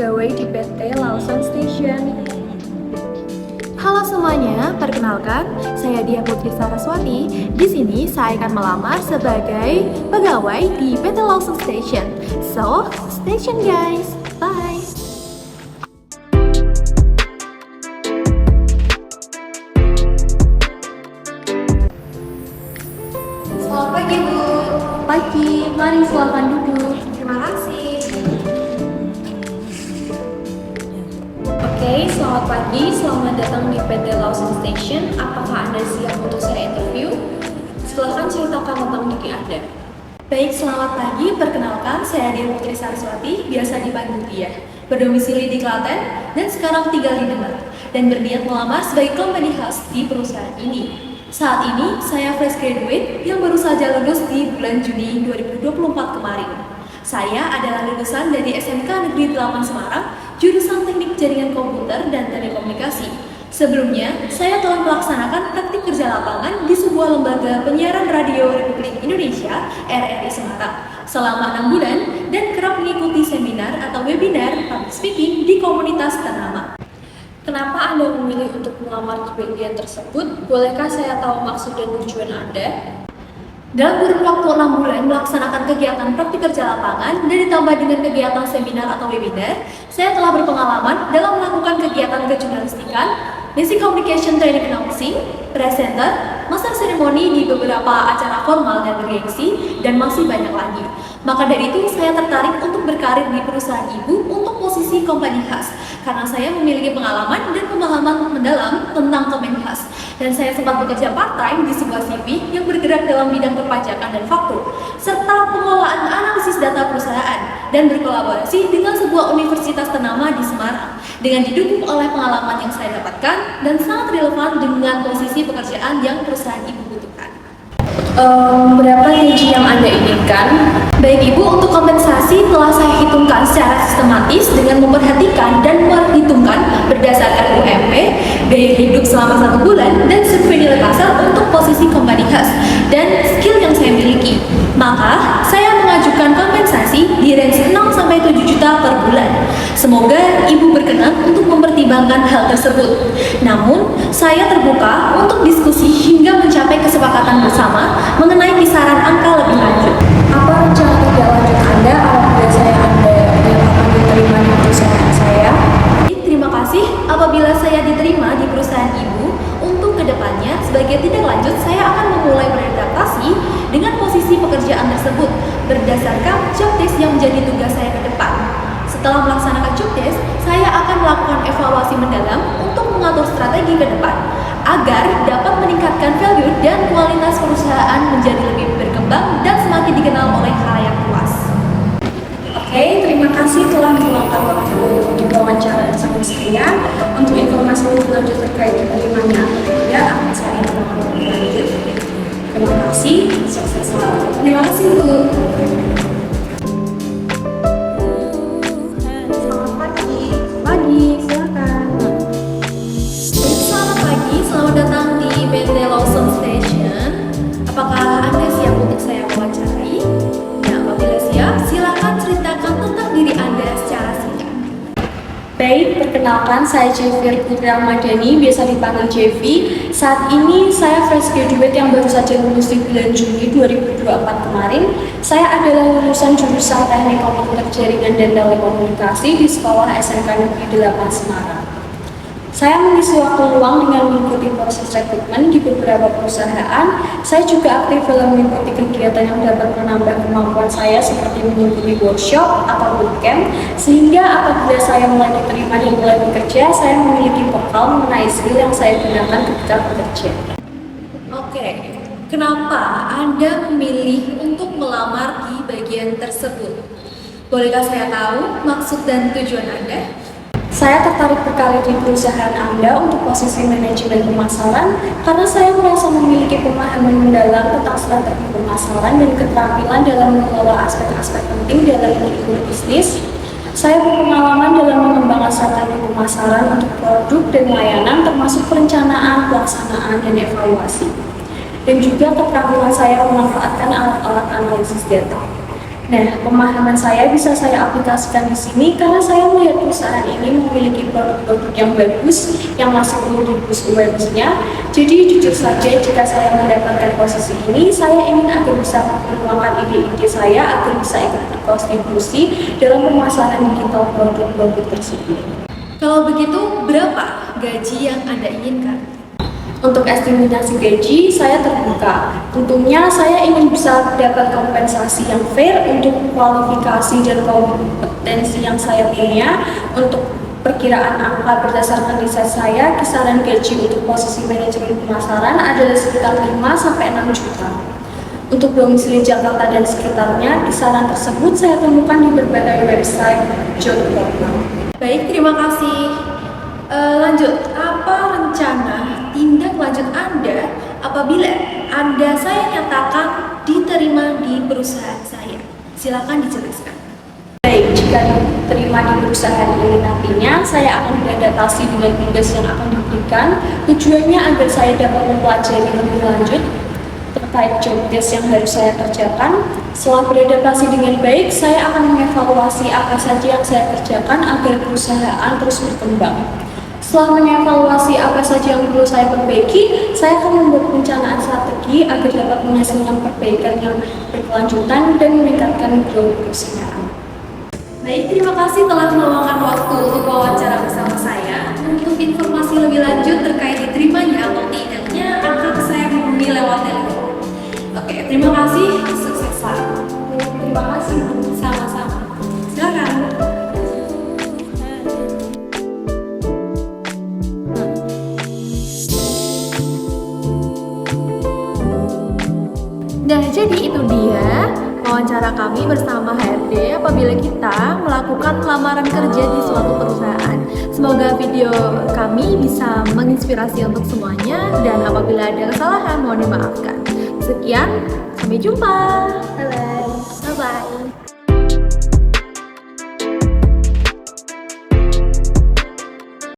pegawai di PT Lawson Station. Halo semuanya, perkenalkan, saya Dia Putri Saraswati. Di sini saya akan melamar sebagai pegawai di PT Lawson Station. So, stay tune guys. Bye. Selamat pagi, Bu. Pagi, mari silakan duduk. Terima kasih. Oke, selamat pagi. Selamat datang di PT Lawson Station. Apakah Anda siap untuk saya interview? Silakan ceritakan tentang diri Anda. Baik, selamat pagi. Perkenalkan, saya Dia Putri Saraswati, biasa dipanggil Dia. Berdomisili di Klaten dan sekarang tinggal di Demak dan berniat melamar sebagai company house di perusahaan ini. Saat ini, saya fresh graduate yang baru saja lulus di bulan Juni 2024 kemarin. Saya adalah lulusan dari SMK Negeri 8 Semarang, jurusan Teknik Jaringan Komputer dan Telekomunikasi. Sebelumnya, saya telah melaksanakan praktik kerja lapangan di sebuah lembaga penyiaran radio Republik Indonesia, RRI Semarang, selama 6 bulan dan kerap mengikuti seminar atau webinar public speaking di komunitas ternama. Kenapa Anda memilih untuk melamar di bagian tersebut? Bolehkah saya tahu maksud dan tujuan Anda? Dalam kurun waktu 6 bulan melaksanakan kegiatan praktik kerja lapangan dan ditambah dengan kegiatan seminar atau webinar, saya telah berpengalaman dalam melakukan kegiatan kejurnalistikan, basic communication training announcing, presenter, master seremoni di beberapa acara formal dan bergengsi, dan masih banyak lagi. Maka dari itu, saya tertarik untuk berkarir di perusahaan ibu untuk posisi company house, karena saya memiliki pengalaman dan pemahaman mendalam tentang company house. Dan saya sempat bekerja part-time di sebuah CV yang bergerak dalam bidang perpajakan dan faktur, serta pengelolaan analisis data perusahaan, dan berkolaborasi dengan sebuah universitas ternama di Semarang, dengan didukung oleh pengalaman yang saya dapatkan dan sangat relevan dengan posisi pekerjaan yang perusahaan ibu butuhkan. Berapa gaji yang Anda inginkan? Baik Ibu, untuk kompensasi telah saya hitungkan secara sistematis dengan memperhatikan dan memperhitungkan berdasarkan UMP, biaya hidup selama 1 bulan, dan survei nilai pasar untuk posisi company house dan skill yang saya miliki. Maka, saya mengajukan kompensasi di range 6-7 juta per bulan. Semoga Ibu berkenan untuk mempertimbangkan hal tersebut. Namun, saya terbuka untuk diskusi hingga mencapai kesepakatan bersama mengenai kisaran angka lebih lanjut. Apa rencana kerja lanjut Anda apabila Anda akan diterima di perusahaan saya? Terima kasih apabila saya diterima di perusahaan ibu. Untuk kedepannya, sebagai tindak lanjut, saya akan memulai beradaptasi dengan posisi pekerjaan tersebut berdasarkan job test yang menjadi tugas saya ke depan. Setelah melaksanakan job test, saya akan melakukan evaluasi mendalam untuk mengatur strategi ke depan agar dapat meningkatkan value dan kualitas perusahaan menjadi lebih berkembang dan semakin dikenal oleh khalayak luas. Oke, terima kasih telah meluangkan waktu untuk wawancara dan sama sekalian. Untuk informasi lebih lanjut terkait diterimanya atau tidak, akan saya informasikan lebih lanjut. Terima kasih, sukses selalu. Terima kasih, Bu. Selamat pagi. Pagi, silakan. Selamat pagi, selamat datang di PT Lawson Station. Apakah Anda siap untuk saya wawancarai? Nah, apabila siap, silakan ceritakan tentang diri Anda secara singkat. Baik, perkenalkan saya Jeffy Putri Ramadhani, biasa dipanggil Jeffy. Saat ini saya fresh graduate yang baru saja lulus di bulan Juni 2024 kemarin. Saya adalah lulusan jurusan Teknik Komputer Jaringan dan Telekomunikasi di Sekolah SMK Negeri 8 Semarang. Saya mengisi waktu luang dengan mengikuti proses rekrutmen di beberapa perusahaan. Saya juga aktif dalam mengikuti kegiatan yang dapat menambah kemampuan saya seperti mengikuti workshop atau bootcamp, sehingga apabila saya mulai diterima dan mulai bekerja, saya memiliki bekal mengenai skill yang saya gunakan ketika bekerja. Oke, kenapa Anda memilih untuk melamar di bagian tersebut? Bolehkah saya tahu maksud dan tujuan Anda? Saya tertarik berkarir di perusahaan Anda untuk posisi manajemen pemasaran karena saya merasa memiliki pemahaman mendalam tentang strategi pemasaran dan keterampilan dalam mengelola aspek-aspek penting dalam mengikuti bisnis. Saya berpengalaman dalam mengembangkan strategi pemasaran untuk produk dan layanan termasuk perencanaan, pelaksanaan, dan evaluasi. Dan juga keterampilan saya memanfaatkan alat-alat analisis data. Nah, pemahaman saya bisa saya aplikasikan di sini karena saya melihat perusahaan ini memiliki produk-produk yang bagus, yang masih perlu di-boost awareness-nya. Jadi jujur saja jika saya mendapatkan posisi ini, saya ingin agar bisa memperjuangkan ide-ide saya agar bisa ikut berkontribusi dalam pemasaran digital produk-produk tersebut. Kalau begitu, berapa gaji yang Anda inginkan? Untuk estimasi gaji, saya terbuka. Tentunya saya ingin bisa dapat kompensasi yang fair untuk kualifikasi dan kompetensi yang saya punya. Untuk perkiraan angka berdasarkan riset saya, kisaran gaji untuk posisi manajemen pemasaran adalah sekitar 5-6 juta. Untuk domisili Jakarta dan sekitarnya, kisaran tersebut saya temukan di berbagai website job.com. Baik, terima kasih. Lanjut, apa rencana tindak lanjut Anda apabila saya nyatakan diterima di perusahaan saya? Silakan dijelaskan. Baik, jika diterima di perusahaan ini nantinya, saya akan beradaptasi dengan tugas yang akan diberikan. Tujuannya agar saya dapat mempelajari lebih lanjut terkait job desk yang harus saya kerjakan. Setelah beradaptasi dengan baik, saya akan mengevaluasi apa saja yang saya kerjakan agar perusahaan terus berkembang. Setelah mengevaluasi apa saja yang perlu saya perbaiki, saya akan membuat perencanaan strategi agar dapat menghasilkan perbaikan yang berkelanjutan dan meningkatkan growth perusahaan. Baik, terima kasih telah meluangkan waktu untuk wawancara bersama saya. Untuk informasi lebih lanjut terkait diterimanya atau tidaknya akan saya hubungi lewat telepon. Oke, terima kasih. Sukses selalu. Terima kasih. Sama-sama. Silakan. Nah, jadi itu dia wawancara kami bersama HRD apabila kita melakukan lamaran kerja di suatu perusahaan. Semoga video kami bisa menginspirasi untuk semuanya dan apabila ada kesalahan mohon dimaafkan. Sekian, sampai jumpa. Bye-bye. Bye-bye.